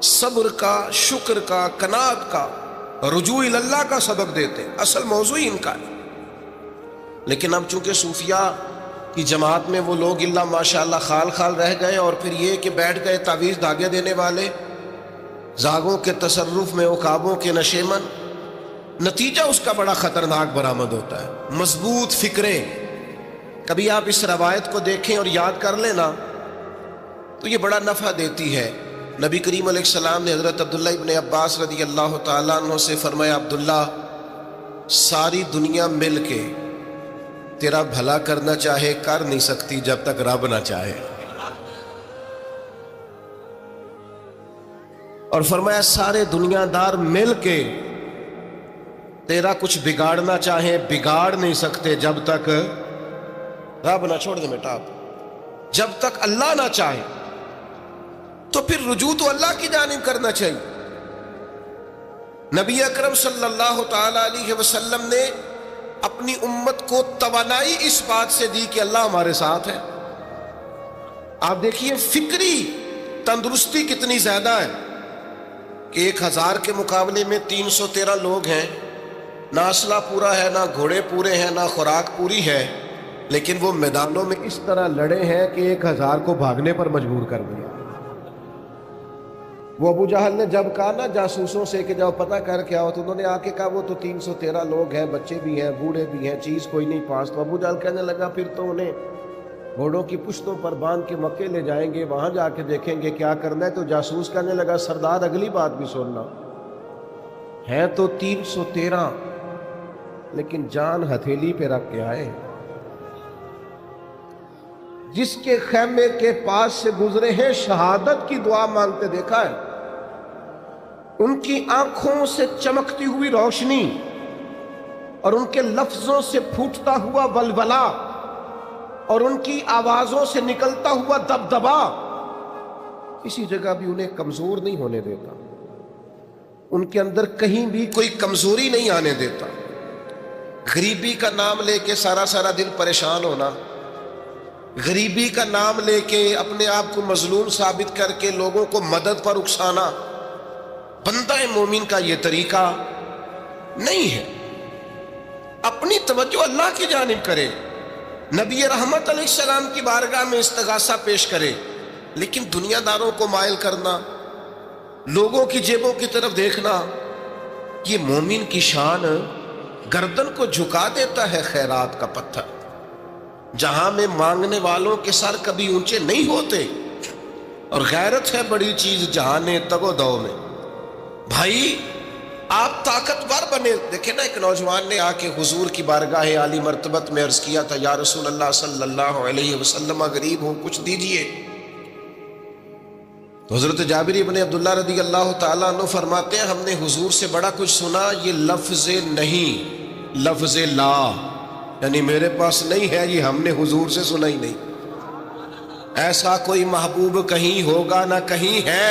صبر کا، شکر کا، قناعت کا، رجوع اللہ کا سبق دیتے ہیں، اصل موضوع ہی ان کا ہے۔ لیکن اب چونکہ صوفیہ کی جماعت میں وہ لوگ اللہ ماشاءاللہ خال خال رہ گئے، اور پھر یہ کہ بیٹھ گئے تعویذ دھاگے دینے والے، زاغوں کے تصرف میں، عقابوں کے نشے من، نتیجہ اس کا بڑا خطرناک برآمد ہوتا ہے۔ مضبوط فکریں، کبھی آپ اس روایت کو دیکھیں اور یاد کر لیں نا تو یہ بڑا نفع دیتی ہے۔ نبی کریم علیہ السلام نے حضرت عبداللہ ابن عباس رضی اللہ تعالیٰ عنہ سے فرمایا، عبداللہ، ساری دنیا مل کے تیرا بھلا کرنا چاہے کر نہیں سکتی جب تک رب نہ چاہے، اور فرمایا سارے دنیا دار مل کے تیرا کچھ بگاڑنا چاہے بگاڑ نہیں سکتے جب تک رب نہ، چھوڑ دے بیٹا، جب تک اللہ نہ چاہے۔ تو پھر رجوع تو اللہ کی جانب کرنا چاہیے۔ نبی اکرم صلی اللہ تعالی علیہ وسلم نے اپنی امت کو توانائی اس بات سے دی کہ اللہ ہمارے ساتھ ہے۔ آپ دیکھیے فکری تندرستی کتنی زیادہ ہے کہ 1000 کے مقابلے میں 313 لوگ ہیں، نہ اسلحہ پورا ہے، نہ گھوڑے پورے ہیں، نہ خوراک پوری ہے، لیکن وہ میدانوں میں اس طرح لڑے ہیں کہ 1000 کو بھاگنے پر مجبور کر دیا۔ وہ ابو جہل نے جب کہا نا جاسوسوں سے کہ جاؤ پتہ کر کے آؤ، تو انہوں نے آ کے کہا وہ تو 313 لوگ ہیں، بچے بھی ہیں، بوڑھے بھی ہیں، چیز کوئی نہیں پاس۔ تو ابو جہل کہنے لگا پھر تو انہیں گھوڑوں کی پشتوں پر باندھ کے مکے لے جائیں گے، وہاں جا کے دیکھیں گے کیا کرنا ہے۔ تو جاسوس کہنے لگا سردار اگلی بات بھی سننا، ہیں تو 313 لیکن جان ہتھیلی پہ رکھ کے آئے۔ جس کے خیمے کے پاس سے گزرے ہیں شہادت کی دعا مانگتے دیکھا ہے، ان کی آنکھوں سے چمکتی ہوئی روشنی اور ان کے لفظوں سے پھوٹتا ہوا ولولہ اور ان کی آوازوں سے نکلتا ہوا دبدبا کسی جگہ بھی انہیں کمزور نہیں ہونے دیتا، ان کے اندر کہیں بھی کوئی کمزوری نہیں آنے دیتا۔ غریبی کا نام لے کے سارا دن پریشان ہونا، غریبی کا نام لے کے اپنے آپ کو مظلوم ثابت کر کے لوگوں کو مدد پر اکسانا، بندہ مومن کا یہ طریقہ نہیں ہے۔ اپنی توجہ اللہ کی جانب کرے، نبی رحمت علیہ السلام کی بارگاہ میں استغاثہ پیش کرے، لیکن دنیا داروں کو مائل کرنا، لوگوں کی جیبوں کی طرف دیکھنا، یہ مومن کی شان گردن کو جھکا دیتا ہے خیرات کا پتھر۔ جہاں میں مانگنے والوں کے سر کبھی اونچے نہیں ہوتے، اور غیرت ہے بڑی چیز جہانے تگ و دو میں۔ بھائی آپ طاقتور بنے۔ دیکھیں نا، ایک نوجوان نے آ کے حضور کی بارگاہ عالی مرتبت میں عرض کیا تھا، یا رسول اللہ صلی اللہ علیہ وسلم، غریب ہوں کچھ دیجئے۔ تو حضرت جابر بن عبداللہ رضی اللہ تعالیٰ عنہ فرماتے ہیں، ہم نے حضور سے بڑا کچھ سنا، یہ لفظ نہیں، لفظ لا، یعنی میرے پاس نہیں ہے، یہ ہم نے حضور سے سنا ہی نہیں۔ ایسا کوئی محبوب کہیں ہوگا نہ کہیں ہے،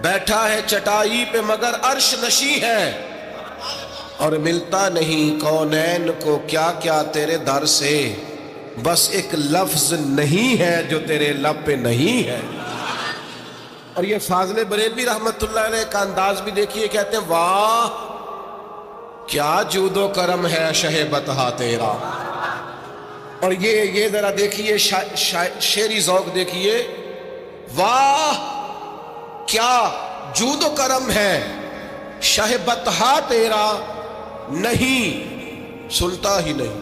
بیٹھا ہے چٹائی پہ مگر عرش نشیں ہے، اور ملتا نہیں کونین کو کیا کیا تیرے در سے، بس ایک لفظ نہیں ہے جو تیرے لب پہ نہیں ہے۔ اور یہ فاضل بریلوی رحمت اللہ علیہ کا انداز بھی دیکھیے، کہتے ہیں واہ کیا جود و کرم ہے شہ بطحا تیرا۔ اور یہ ذرا دیکھیے شعری ذوق دیکھیے، واہ کیا جود و کرم ہے شہ بطحا تیرا، نہیں سنتا ہی نہیں۔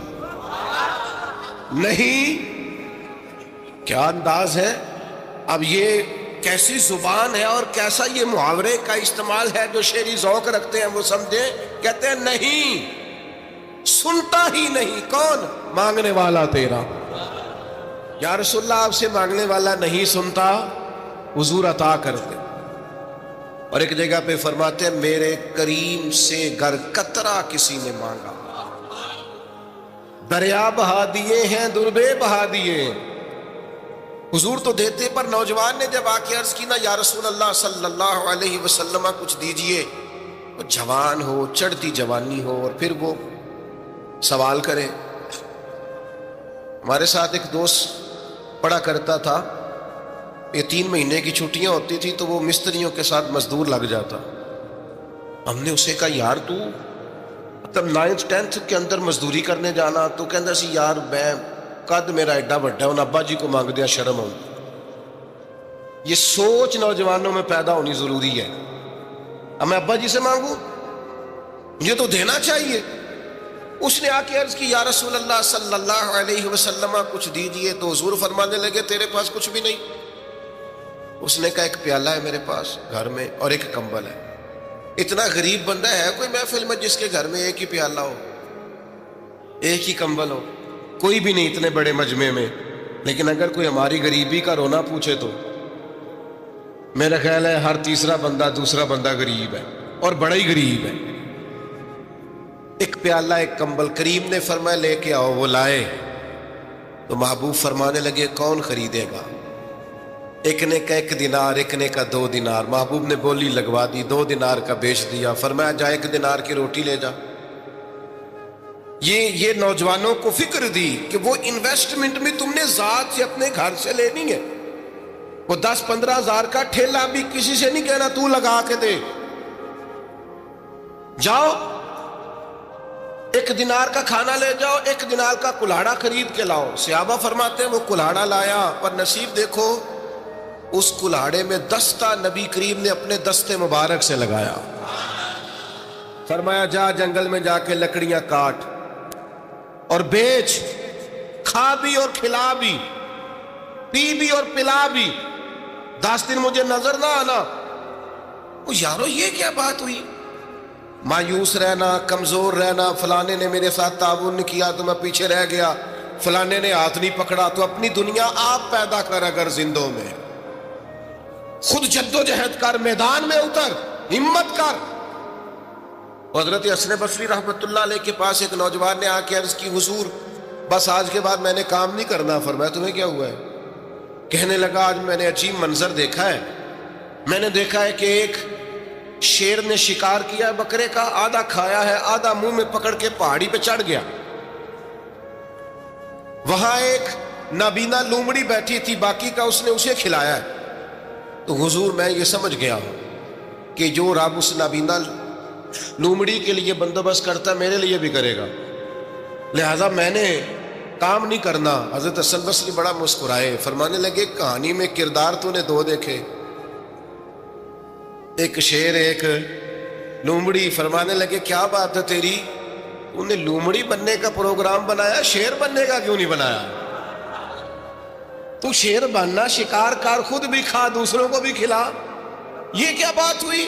کیا انداز ہے! اب یہ کیسی زبان ہے اور کیسا یہ محاورے کا استعمال ہے، جو شعری ذوق رکھتے ہیں وہ سمجھیں، کہتے ہیں نہیں سنتا ہی نہیں۔ کون؟ مانگنے والا تیرا۔ یا رسول اللہ آپ سے مانگنے والا نہیں سنتا، حضور عطا کرتے۔ اور ایک جگہ پہ فرماتے ہیں، میرے کریم سے گر قطرہ کسی نے مانگا، دریا بہا دیے ہیں دربے بہا دیے۔ حضور تو دیتے، پر نوجوان نے جب آ کے عرض کی نا، یا رسول اللہ صلی اللہ علیہ وسلم کچھ دیجئے، وہ جوان ہو، چڑھتی جوانی ہو، اور پھر وہ سوال کرے۔ ہمارے ساتھ ایک دوست پڑھا کرتا تھا، یہ 3 مہینے کی چھٹیاں ہوتی تھی تو وہ مستریوں کے ساتھ مزدور لگ جاتا. ہم نے اسے کہا یار تو تب 9th 10th کے اندر مزدوری کرنے جانا. تو کہندا سی یار میں قد میرا ایڈا بڑا ہے, ان ابا جی کو مانگ دیا شرم ہو. یہ سوچ نوجوانوں میں پیدا ہونی ضروری ہے. اب میں ابا جی سے مانگوں, مجھے تو دینا چاہیے. اس نے آ کے عرض کی یا رسول اللہ صلی اللہ علیہ وسلم کچھ دیجئے. تو حضور فرمانے لگے تیرے پاس کچھ بھی نہیں؟ اس نے کہا ایک پیالہ ہے میرے پاس گھر میں اور ایک کمبل ہے. اتنا غریب بندہ ہے کوئی محفل میں جس کے گھر میں ایک ہی پیالہ ہو, ایک ہی کمبل ہو؟ کوئی بھی نہیں اتنے بڑے مجمع میں. لیکن اگر کوئی ہماری غریبی کا رونا پوچھے تو میرا خیال ہے ہر تیسرا بندہ دوسرا بندہ غریب ہے, اور بڑا ہی غریب ہے. ایک پیالہ ایک کمبل. کریم نے فرمایا لے کے آؤ. وہ لائے تو محبوب فرمانے لگے کون خریدے گا؟ ایک نے کہا 1 دینار, ایک نے کہا 2 دینار. محبوب نے بولی لگوا دی, 2 دینار کا بیچ دیا. فرمایا جا 1 دینار کی روٹی لے جا. یہ نوجوانوں کو فکر دی کہ وہ انویسٹمنٹ میں تم نے ذات سے اپنے گھر سے لینی ہے. وہ 10-15 ہزار کا ٹھیلا بھی کسی سے نہیں کہنا تو لگا کے دے. جاؤ 1 دینار کا کھانا لے جاؤ, 1 دینار کا کلاڑا خرید کے لاؤ. صحابہ فرماتے ہیں وہ کلاڑا لایا, پر نصیب دیکھو اس کلاڑے میں دستہ نبی کریم نے اپنے دستے مبارک سے لگایا. فرمایا جا جنگل میں جا کے لکڑیاں کاٹ اور بیچ, کھا بھی اور کھلا بھی, پی بھی اور پلا بھی, 10 دن مجھے نظر نہ آنا. وہ یارو یہ کیا بات ہوئی؟ مایوس رہنا, کمزور رہنا, فلانے نے میرے ساتھ تعاون نہیں کیا تو میں پیچھے رہ گیا, فلانے نے ہاتھ نہیں پکڑا. تو اپنی دنیا آپ پیدا کر, اگر زندوں میں خود جد و جہد کر, میدان میں اتر, ہمت کر. حضرت حسن بصری رحمت اللہ علیہ کے پاس ایک نوجوان نے آ کے عرض کی حضور بس آج کے بعد میں نے کام نہیں کرنا. فرمایا تمہیں کیا ہوا ہے؟ کہنے لگا آج میں نے عجیب منظر دیکھا ہے. میں نے دیکھا ہے کہ ایک شیر نے شکار کیا ہے بکرے کا, آدھا کھایا ہے, آدھا منہ میں پکڑ کے پہاڑی پہ چڑھ گیا. وہاں ایک نابینا لومڑی بیٹھی تھی, باقی کا اس نے اسے کھلایا ہے. تو حضور میں یہ سمجھ گیا ہوں کہ جو رب اس نابینا لومڑی کے لیے بندوبست کرتا ہے میرے لیے بھی کرے گا, لہذا میں نے کام نہیں کرنا. حضرت حسن بصری بڑا مسکرائے, فرمانے لگے کہانی میں کردار تو نے 2 دیکھے, ایک شیر ایک لومڑی. فرمانے لگے کیا بات ہے تیری, تو نے لومڑی بننے کا پروگرام بنایا, شیر بننے کا کیوں نہیں بنایا؟ تو شیر بننا, شکار کر, خود بھی کھا دوسروں کو بھی کھلا. یہ کیا بات ہوئی؟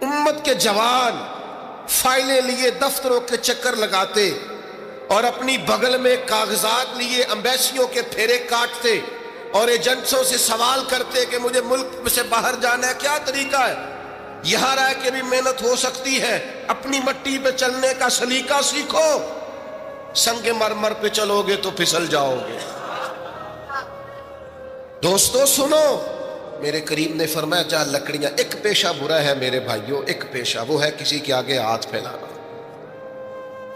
امت کے جوان فائلیں لیے دفتروں کے چکر لگاتے اور اپنی بغل میں کاغذات لیے امبیسیوں کے پھیرے کاٹتے اور ایجنٹوں سے سوال کرتے کہ مجھے ملک سے باہر جانا ہے, کیا طریقہ ہے؟ یہاں رہ کے بھی محنت ہو سکتی ہے, اپنی مٹی پہ چلنے کا سلیقہ سیکھو. سنگ مرمر پہ چلو گے تو پھسل جاؤ گے. دوستو سنو, میرے کریم نے فرمایا جا لکڑیاں. ایک پیشہ برا ہے میرے بھائیوں, ایک پیشہ, وہ ہے کسی کے آگے ہاتھ پھیلانا.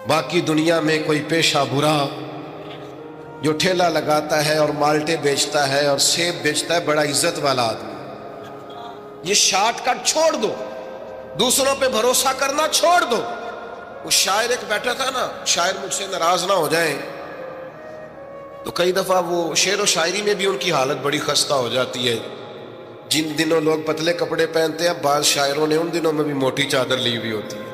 باقی دنیا میں کوئی پیشہ برا جو ٹھیلا لگاتا ہے اور مالٹے بیچتا ہے اور سیب بیچتا ہے, بڑا عزت والا آدمی. یہ شارٹ کٹ چھوڑ دو, دوسروں پہ بھروسہ کرنا چھوڑ دو. وہ شاعر ایک بیٹھا تھا نا, شاعر مجھ سے ناراض نہ ہو جائیں, تو کئی دفعہ وہ شعر و شاعری میں بھی ان کی حالت بڑی خستہ ہو جاتی ہے. جن دنوں لوگ پتلے کپڑے پہنتے ہیں, بعض شاعروں نے ان دنوں میں بھی موٹی چادر لی ہوئی ہوتی ہے.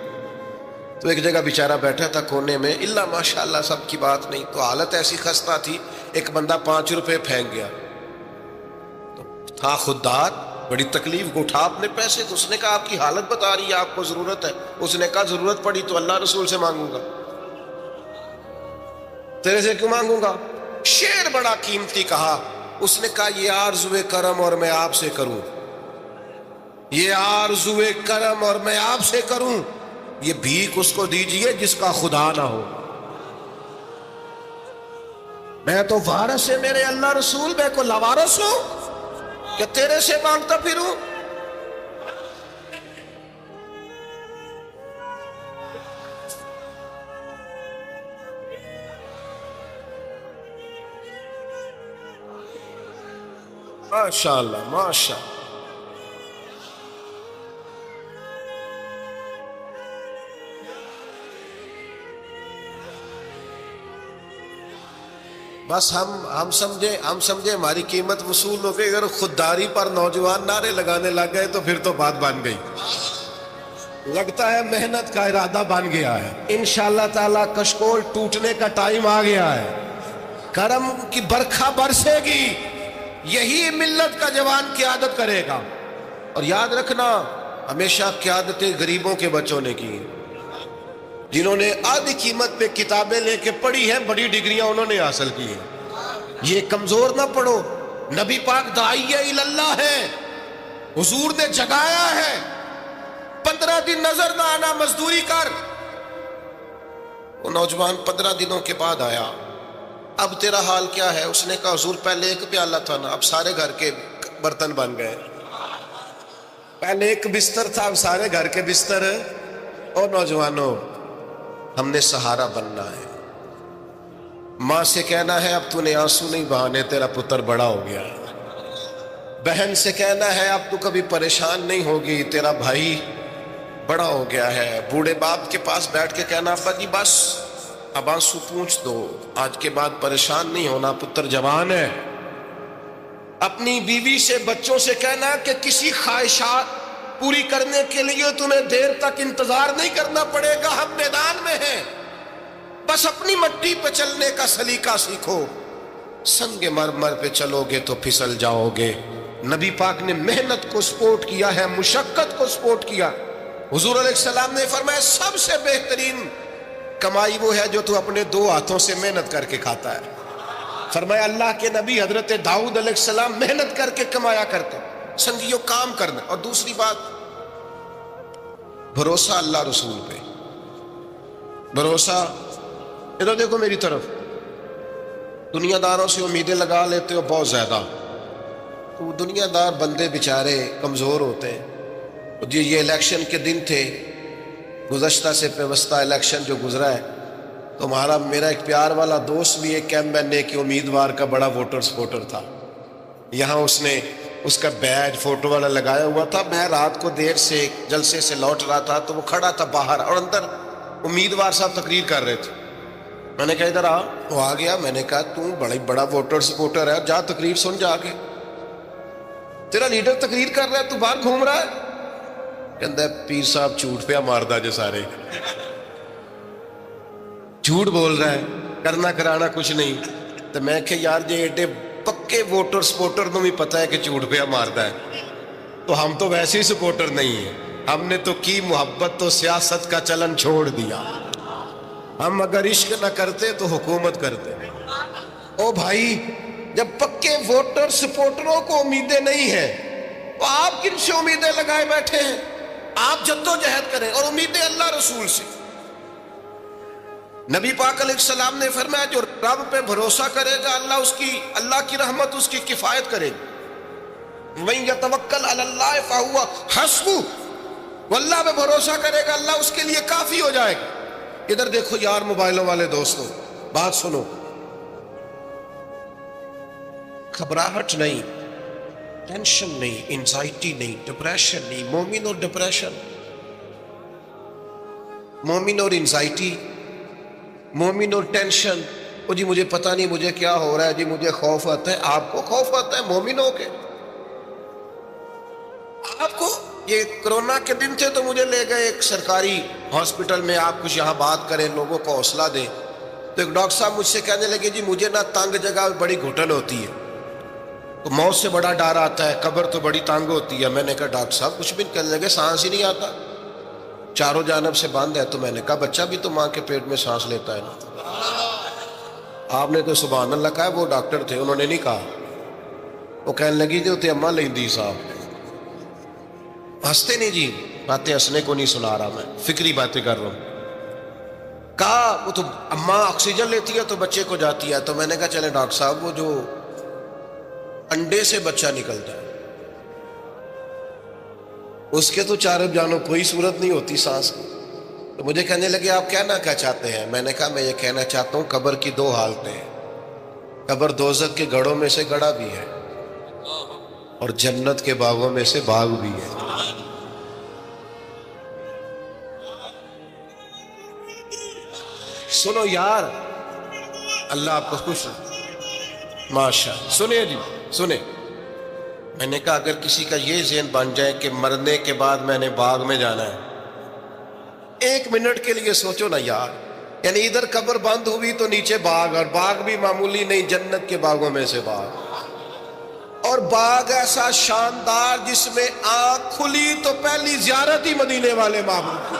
تو ایک جگہ بیچارہ بیٹھا تھا کونے میں, اللہ ماشاءاللہ سب کی بات نہیں, تو حالت ایسی خستہ تھی. ایک بندہ 5 روپے پھینک گیا, تو تھا خوددار, بڑی تکلیف کو اٹھا اپنے پیسے. تو اس نے کہا آپ کی حالت بتا رہی ہے, آپ کو ضرورت ہے. اس نے کہا ضرورت پڑی تو اللہ رسول سے مانگوں گا, تیرے سے کیوں مانگوں گا؟ شعر بڑا قیمتی کہا. اس نے کہا یہ آرزوئے کرم اور میں آپ سے کروں, یہ آرزوئے کرم اور میں آپ سے کروں, یہ بھیک اس کو دیجئے جس کا خدا نہ ہو. میں تو وارث ہے میرے اللہ رسول, میں کو لاوارث ہوں کہ تیرے سے مانگتا پھروں؟ ماشاء اللہ ماشاء اللہ. بس ہم سمجھے ہماری قیمت وصول ہو گئی. اگر خودداری پر نوجوان نعرے لگانے لگ گئے تو پھر تو بات بن گئی. لگتا ہے محنت کا ارادہ بن گیا ہے. انشاءاللہ تعالی کشکول ٹوٹنے کا ٹائم آ گیا ہے. کرم کی برکھا برسے گی. یہی ملت کا جوان قیادت کرے گا. اور یاد رکھنا ہمیشہ قیادتیں غریبوں کے بچوں نے کی, جنہوں نے آدھی قیمت پہ کتابیں لے کے پڑھی ہیں, بڑی ڈگریاں انہوں نے حاصل کی ہیں. یہ کمزور نہ پڑھو. نبی پاک داعیہ اللہ ہے, حضور نے جگایا ہے. 15 دن نظر نہ آنا, مزدوری کر. وہ نوجوان 15 دنوں کے بعد آیا. اب تیرا حال کیا ہے؟ اس نے کہا حضور پہلے ایک پیالہ تھا نا, اب سارے گھر کے برتن بن گئے. پہلے ایک بستر تھا, اب سارے گھر کے بستر. اور نوجوانوں, ہم نے سہارا بننا ہے. ماں سے کہنا ہے اب تو نے آنسو نہیں بہانے, تیرا پتر بڑا ہو گیا. بہن سے کہنا ہے اب تو کبھی پریشان نہیں ہوگی, تیرا بھائی بڑا ہو گیا ہے. بوڑھے باپ کے پاس بیٹھ کے کہنا ابا جی بس اب آنسو پوچھ دو, آج کے بعد پریشان نہیں ہونا, پتر جوان ہے. اپنی بیوی سے بچوں سے کہنا کہ کسی خواہشات پوری کرنے کے لیے تمہیں دیر تک انتظار نہیں کرنا پڑے گا, ہم میدان میں ہیں. بس اپنی مٹی پہ چلنے کا سلیقہ سیکھو. سنگ مرمر پہ چلو گے تو پھسل جاؤ گے. نبی پاک نے محنت کو سپورٹ کیا ہے, مشقت کو سپورٹ کیا. حضور علیہ السلام نے فرمایا سب سے بہترین کمائی وہ ہے جو تو اپنے 2 ہاتھوں سے محنت کر کے کھاتا ہے. فرمایا اللہ کے نبی حضرت داؤد علیہ السلام محنت کر کے کمایا کرتے. سنگیو کام کرنا. اور دوسری بات, بھروسہ اللہ رسول پہ. بھروسہ, ادھر دیکھو میری طرف. دنیا داروں سے امیدیں لگا لیتے ہو بہت زیادہ, تو دنیا دار بندے بیچارے کمزور ہوتے ہیں. جی یہ الیکشن کے دن تھے, گزشتہ سے پیوستہ الیکشن جو گزرا ہے, تو میرا ایک پیار والا دوست بھی ایک ایم این اے کے امیدوار کا بڑا ووٹر سپورٹر تھا. یہاں اس نے اس کا بیج فوٹو والا لگایا ہوا تھا. میں رات کو دیر سے جلسے سے لوٹ رہا تھا تو وہ کھڑا تھا باہر, اور اندر امیدوار صاحب تقریر کر رہے تھے. میں نے کہا ادھر آ. وہ آ گیا. میں نے کہا تو بڑا ووٹر سپورٹر ہے, جا تقریر سن جا کے. تیرا لیڈر تقریر کر رہا ہے, تو باہر گھوم رہا ہے. کہتا ہے پیر صاحب جھوٹ پہ ماردا جو سارے جھوٹ بول رہا ہے, کرنا کرانا کچھ نہیں. تو میں کہ یار جی ایڈے پکے ووٹر سپورٹر تو بھی پتہ ہے کہ جھوٹ پہ ماردا ہے, تو ہم تو ویسے ہی سپورٹر نہیں ہیں. ہم نے تو کی محبت تو سیاست کا چلن چھوڑ دیا. ہم اگر عشق نہ کرتے تو حکومت کرتے. او بھائی, جب پکے ووٹر سپورٹروں کو امیدیں نہیں ہیں تو آپ کن سے امیدیں لگائے بیٹھے ہیں؟ آپ جدوجہد کریں, اور امیدیں اللہ رسول سے. نبی پاک علیہ السلام نے فرمایا جو رب پہ بھروسہ کرے گا اللہ کی رحمت اس کی کفایت کرے گی. وَمَن يَتَوَكَّلْ عَلَى اللَّهِ فَهُوَ حَسْبُهُ, وہ اللہ پہ بھروسہ کرے گا اللہ اس کے لیے کافی ہو جائے گا. ادھر دیکھو یار موبائلوں والے دوستوں, بات سنو. گھبراہٹ نہیں, ٹینشن نہیں, انزائٹی نہیں, ڈپریشن نہیں. مومن اور ڈپریشن, مومن اور انزائٹی, مومن اور ٹینشن. او جی مجھے پتہ نہیں مجھے کیا ہو رہا ہے, جی مجھے خوف آتا ہے. آپ کو خوف آتا ہے مومن ہو کے؟ آپ کو یہ کرونا کے دن تھے تو مجھے لے گئے ایک سرکاری ہاسپٹل میں, آپ کچھ یہاں بات کریں, لوگوں کو حوصلہ دیں. تو ایک ڈاکٹر صاحب مجھ سے کہنے لگے جی مجھے نہ تنگ جگہ بڑی گھٹن ہوتی ہے, تو موت سے بڑا ڈر آتا ہے, قبر تو بڑی تنگ ہوتی ہے. میں نے کہا ڈاکٹر صاحب کچھ بھی. کہنے لگے سانس ہی نہیں آتا, چاروں جانب سے بند ہے. تو میں نے کہا بچہ بھی تو ماں کے پیٹ میں سانس لیتا ہے نا. آپ نے تو سبحان اللہ کہا, وہ ڈاکٹر تھے انہوں نے نہیں کہا. وہ کہنے لگی جو تے اماں لیندی صاحب. ہنستے نہیں جی, باتیں ہنسنے کو نہیں سنا رہا, میں فکری باتیں کر رہا ہوں. کہا وہ تو اماں آکسیجن لیتی ہے تو بچے کو جاتی ہے. تو میں نے کہا چلے ڈاکٹر صاحب وہ جو انڈے سے بچہ نکلتا ہے اس کے تو چاروں جانوں کوئی صورت نہیں ہوتی سانس کی. تو مجھے کہنے لگے آپ کہنا کیا چاہتے ہیں؟ میں نے کہا میں یہ کہنا چاہتا ہوں قبر کی 2 حالتیں ہیں. قبر دوزخ کے گڑھوں میں سے گڑھا بھی ہے, اور جنت کے باغوں میں سے باغ بھی ہے. سنو یار، اللہ آپ کو خوش رکھے. ماشاء اللہ. سنیں جی سنیں، میں نے کہا اگر کسی کا یہ ذہن بن جائے کہ مرنے کے بعد میں نے باغ میں جانا ہے، 1 منٹ کے لیے سوچو نا یار. یعنی ادھر قبر بند ہوئی تو نیچے باغ، اور باغ بھی معمولی نہیں، جنت کے باغوں میں سے باغ. اور باغ ایسا شاندار جس میں آنکھ کھلی تو پہلی زیارت ہی مدینے والے معبود کی.